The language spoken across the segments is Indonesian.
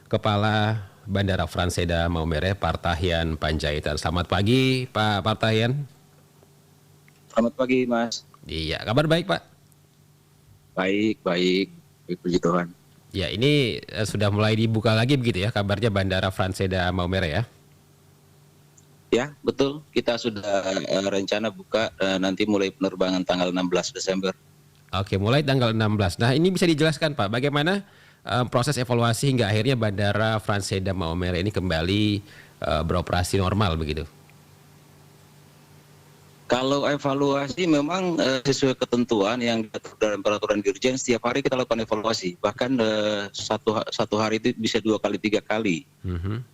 Kepala Bandara Franseda Maumere, Partahian Panjaitan. Selamat pagi, Pak Partahian. Selamat pagi, Mas. Iya, kabar baik, Pak? Baik, baik. Baik, puji Tuhan. Ya, ini sudah mulai dibuka lagi begitu ya, kabarnya Bandara Franseda Maumere ya? Ya, betul. Kita sudah rencana buka nanti mulai penerbangan tanggal 16 Desember. Oke, mulai tanggal 16. Nah, ini bisa dijelaskan, Pak, bagaimana proses evaluasi hingga akhirnya Bandara Franseda Maumere ini kembali beroperasi normal begitu? Kalau evaluasi memang sesuai ketentuan yang diatur dalam peraturan Dirjen, setiap hari kita lakukan evaluasi. Bahkan satu hari itu bisa 2 kali, 3 kali.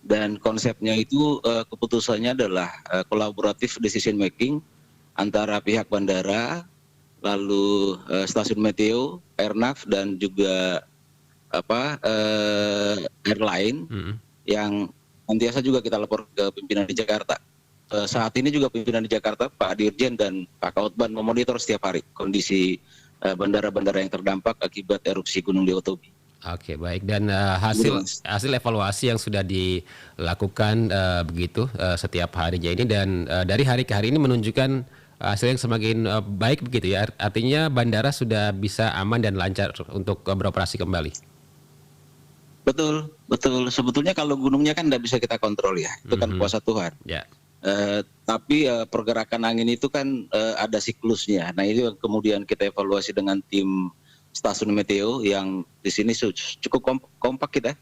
Dan konsepnya itu keputusannya adalah collaborative decision making antara pihak bandara, lalu stasiun meteo, airnav, dan juga airline yang nantiasa juga kita lapor ke pimpinan di Jakarta. Saat ini juga pimpinan di Jakarta, Pak Dirjen dan Pak Kautban memonitor setiap hari kondisi bandara-bandara yang terdampak akibat erupsi Gunung Leotobi. Oke, baik. Dan hasil evaluasi yang sudah dilakukan begitu setiap harinya ini dan dari hari ke hari ini menunjukkan hasil yang semakin baik begitu ya. Artinya bandara sudah bisa aman dan lancar untuk beroperasi kembali. Betul, betul. Sebetulnya kalau gunungnya kan tidak bisa kita kontrol ya, itu kan kuasa Tuhan. Ya. Tapi pergerakan angin itu kan ada siklusnya. Nah, itu kemudian kita evaluasi dengan tim stasiun meteo yang di sini cukup kompak kita.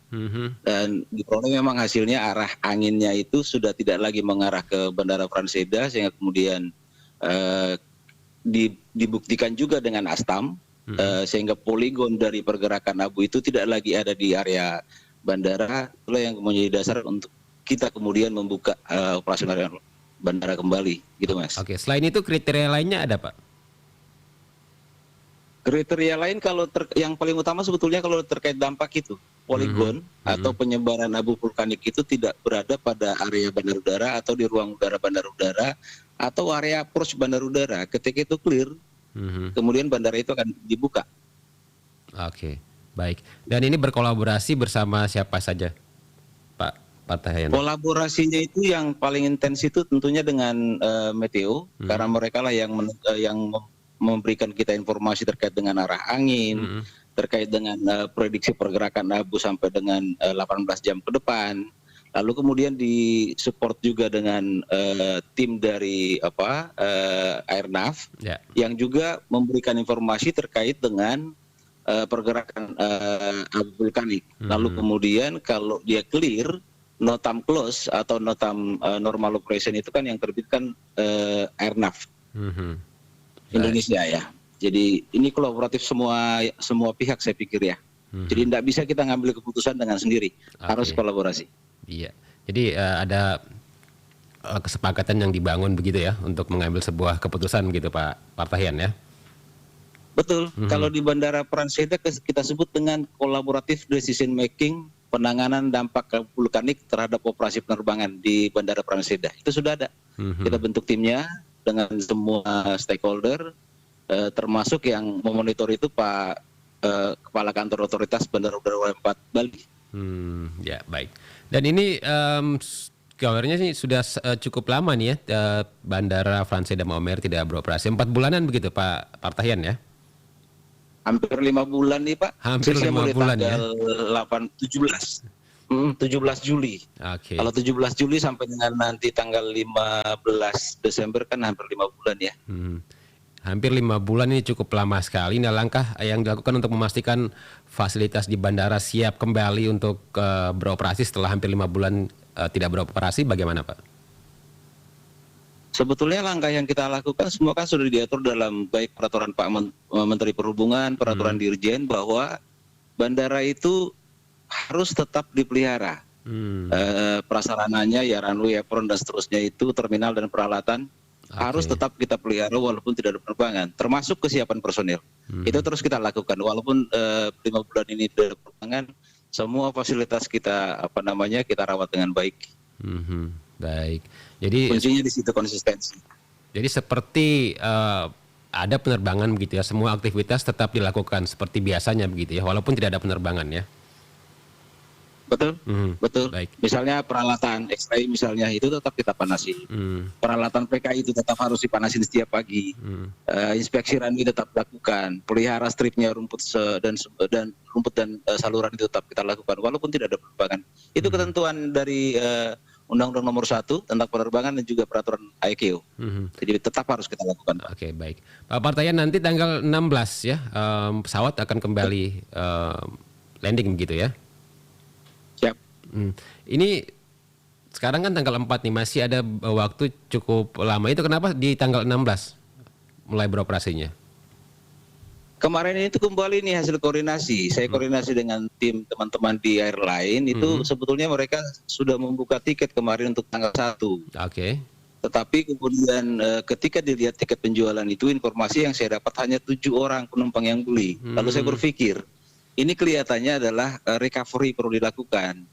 Dan diperoleh memang hasilnya arah anginnya itu sudah tidak lagi mengarah ke Bandara Franseda, sehingga kemudian dibuktikan juga dengan ASTAM, sehingga poligon dari pergerakan abu itu tidak lagi ada di area bandara. Itulah yang menjadi dasar untuk kita kemudian membuka operasional bandara kembali, gitu Mas. Oke, selain itu kriteria lainnya ada Pak? Kriteria lain kalau yang paling utama sebetulnya kalau terkait dampak itu, poligon atau penyebaran abu vulkanik itu tidak berada pada area bandar udara atau di ruang udara bandar udara atau area approach bandar udara. Ketika itu clear, kemudian bandara itu akan dibuka. Oke, baik. Dan ini berkolaborasi bersama siapa saja, Pak Partahian? Kolaborasinya itu yang paling intens itu tentunya dengan meteo, karena mereka lah yang memberikan kita informasi terkait dengan arah angin, terkait dengan prediksi pergerakan abu sampai dengan 18 jam ke depan. Lalu kemudian disupport juga dengan tim dari airnav yang juga memberikan informasi terkait dengan pergerakan abu vulkanik. Lalu kemudian kalau dia clear, notam close atau notam normal operation itu kan yang terbitkan airnav Indonesia ya. Jadi ini kolaboratif semua pihak saya pikir ya. Jadi tidak bisa kita ngambil keputusan dengan sendiri, harus kolaborasi. Iya. Jadi ada kesepakatan yang dibangun begitu ya untuk mengambil sebuah keputusan begitu Pak Partahian ya. Betul. Kalau di Bandara Franseda kita sebut dengan collaborative decision making penanganan dampak vulkanik terhadap operasi penerbangan di Bandara Franseda. Itu sudah ada. Kita bentuk timnya dengan semua stakeholder, termasuk yang memonitor itu Pak Kepala Kantor Otoritas Bandara Udara 4 Bali. Ya baik. Dan ini kabarnya sih sudah cukup lama nih ya Bandara Franseda Maumere tidak beroperasi. 4 bulanan begitu Pak Partahian ya? Hampir 5 bulan nih Pak. Hampir 5 bulan ya? 17 Juli. Kalau 17 Juli sampai dengan nanti tanggal 15 Desember kan hampir 5 bulan ya. Hampir 5 bulan ini cukup lama sekali. Nah, langkah yang dilakukan untuk memastikan fasilitas di bandara siap kembali untuk beroperasi setelah hampir 5 bulan tidak beroperasi bagaimana Pak? Sebetulnya langkah yang kita lakukan semua kan sudah diatur dalam baik peraturan Pak Menteri Perhubungan, peraturan Dirjen bahwa bandara itu harus tetap dipelihara. Prasarananya, ya runway, apron dan seterusnya itu, terminal dan peralatan harus tetap kita pelihara walaupun tidak ada penerbangan, termasuk kesiapan personil. Itu terus kita lakukan walaupun 5 bulan ini tidak ada penerbangan, semua fasilitas kita kita rawat dengan baik. Baik. Jadi kuncinya di situ konsistensi. Jadi seperti ada penerbangan begitu ya, semua aktivitas tetap dilakukan seperti biasanya begitu ya, walaupun tidak ada penerbangan ya. Betul, betul. Baik. Misalnya peralatan X-ray misalnya itu tetap kita panasi. Peralatan PKI itu tetap harus dipanasin setiap pagi. Inspeksi runway tetap dilakukan. Pelihara stripnya dan rumput dan saluran itu tetap kita lakukan walaupun tidak ada penerbangan. Itu ketentuan dari Undang-Undang Nomor 1 tentang penerbangan dan juga peraturan ICAO. Jadi tetap harus kita lakukan, Pak. Oke, baik. Pak Partayan, nanti tanggal 16 ya, pesawat akan kembali landing begitu ya? Siap. Ini sekarang kan tanggal 4 nih, masih ada waktu cukup lama. Itu kenapa di tanggal 16 mulai beroperasinya? Kemarin itu kembali nih hasil koordinasi. Saya koordinasi dengan tim teman-teman di airline itu sebetulnya mereka sudah membuka tiket kemarin untuk tanggal 1. Oke. Tetapi kemudian ketika dilihat tiket penjualan itu informasi yang saya dapat hanya 7 orang penumpang yang beli. Lalu saya berpikir ini kelihatannya adalah recovery perlu dilakukan.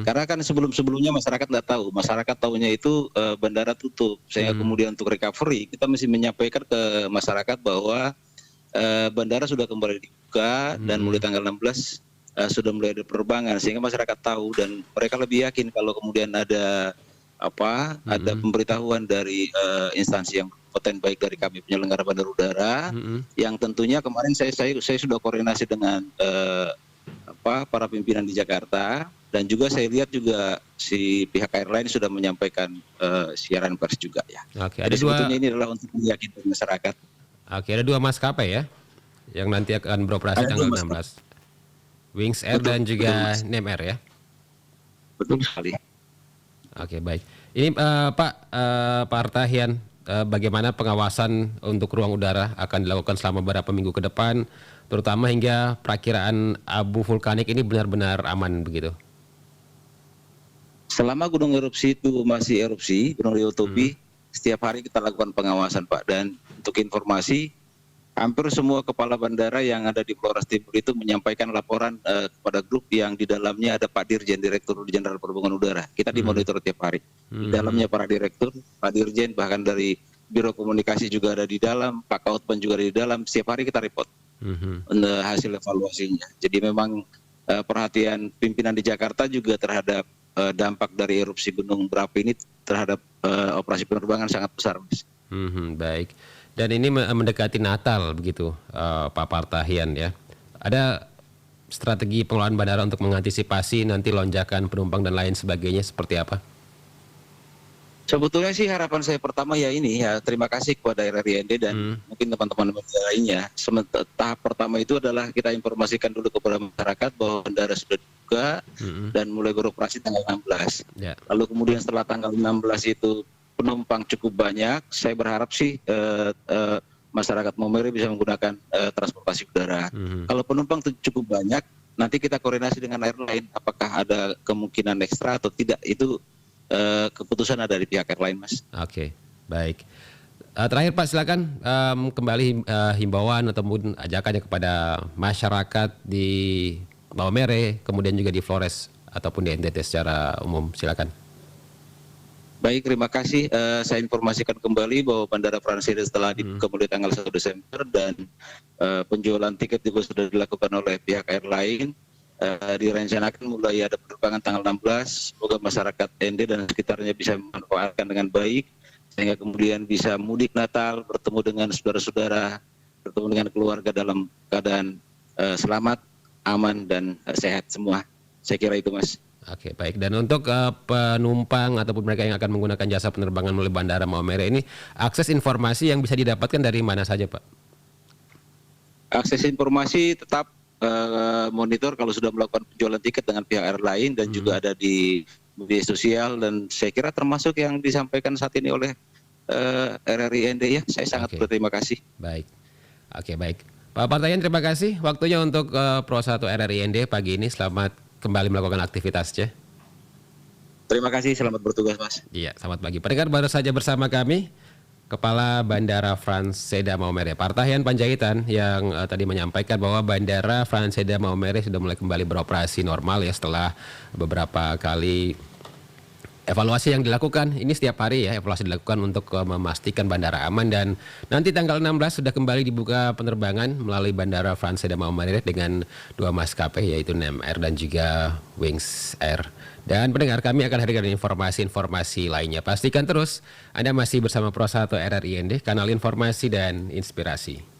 Karena kan sebelum-sebelumnya masyarakat nggak tahu. Masyarakat tahunya itu bandara tutup. Sehingga kemudian untuk recovery kita mesti menyampaikan ke masyarakat bahwa bandara sudah kembali dibuka dan mulai tanggal 16 sudah mulai ada penerbangan sehingga masyarakat tahu dan mereka lebih yakin kalau kemudian ada pemberitahuan dari instansi yang kompeten baik dari kami penyelenggara bandar udara yang tentunya kemarin saya sudah koordinasi dengan para pimpinan di Jakarta dan juga saya lihat juga si pihak airline sudah menyampaikan siaran pers juga ya. Oke, jadi sebetulnya ini adalah untuk meyakinkan masyarakat. Oke, ada 2 maskapai ya yang nanti akan beroperasi tanggal 16. Wings Air dan juga Nem Air ya. Betul sekali. Oke, baik. Ini Pak Artahian, bagaimana pengawasan untuk ruang udara akan dilakukan selama beberapa minggu ke depan, terutama hingga perakiraan abu vulkanik ini benar-benar aman begitu? Selama gunung erupsi itu masih erupsi, Gunung Leotopi, setiap hari kita lakukan pengawasan, Pak. Dan untuk informasi, hampir semua kepala bandara yang ada di Flores Timur itu menyampaikan laporan kepada grup yang di dalamnya ada Pak Dirjen, Direktur Jenderal Perhubungan Udara. Kita dimonitor tiap hari. Di dalamnya para direktur, Pak Dirjen, bahkan dari Biro Komunikasi juga ada di dalam, Pak Kautpan juga ada di dalam. Setiap hari kita report hasil evaluasinya. Jadi memang perhatian pimpinan di Jakarta juga terhadap dampak dari erupsi gunung berapi ini terhadap operasi penerbangan sangat besar, Mas. Baik. Dan ini mendekati Natal begitu, Pak Partahian ya. Ada strategi pengelolaan bandara untuk mengantisipasi nanti lonjakan penumpang dan lain sebagainya seperti apa? Sebetulnya sih harapan saya pertama ya ini ya terima kasih kepada RRIND dan mungkin teman-teman media lainnya. Tahap pertama itu adalah kita informasikan dulu kepada masyarakat bahwa bandara sudah dibuka dan mulai beroperasi tanggal 16. Ya. Lalu kemudian setelah tanggal 16 itu penumpang cukup banyak, saya berharap sih masyarakat Maumere bisa menggunakan transportasi udara. Kalau penumpang cukup banyak, nanti kita koordinasi dengan airline apakah ada kemungkinan ekstra atau tidak, itu keputusan ada di pihak airline, Mas. Oke, baik. Terakhir Pak, silakan kembali himbauan ataupun ajakannya kepada masyarakat di Maumere, kemudian juga di Flores ataupun di NTT secara umum, silakan. Baik, terima kasih. Saya informasikan kembali bahwa Bandara Franseda setelah dibuka mulai tanggal 1 Desember dan penjualan tiket juga sudah dilakukan oleh pihak airline. Direncanakan mulai ada penerbangan tanggal 16. Semoga masyarakat ND dan sekitarnya bisa memanfaatkan dengan baik sehingga kemudian bisa mudik Natal, bertemu dengan saudara-saudara, bertemu dengan keluarga dalam keadaan selamat, aman dan sehat semua. Saya kira itu, Mas. Oke, baik. Dan untuk penumpang ataupun mereka yang akan menggunakan jasa penerbangan melalui Bandara Maumere ini, akses informasi yang bisa didapatkan dari mana saja, Pak? Akses informasi tetap monitor kalau sudah melakukan penjualan tiket dengan pihak airline dan juga ada di media sosial dan saya kira termasuk yang disampaikan saat ini oleh RRIND ya. Saya sangat berterima kasih. Baik. Oke, baik. Pak Partahian, terima kasih waktunya untuk Pro 1 RRIND pagi ini. Selamat kembali melakukan aktivitasnya. Terima kasih, selamat bertugas, Mas. Iya, selamat pagi. Pendengar, baru saja bersama kami Kepala Bandara Franseda Maumere, Partahian Panjaitan, yang tadi menyampaikan bahwa Bandara Franseda Maumere sudah mulai kembali beroperasi normal ya setelah beberapa kali evaluasi yang dilakukan ini setiap hari ya, evaluasi dilakukan untuk memastikan bandara aman, dan nanti tanggal 16 sudah kembali dibuka penerbangan melalui Bandara Fransai Damau Marine dengan 2 maskapai yaitu Nem Air dan juga Wings Air. Dan pendengar, kami akan hadirkan informasi-informasi lainnya. Pastikan terus Anda masih bersama Pro 1 RRI ND, kanal informasi dan inspirasi.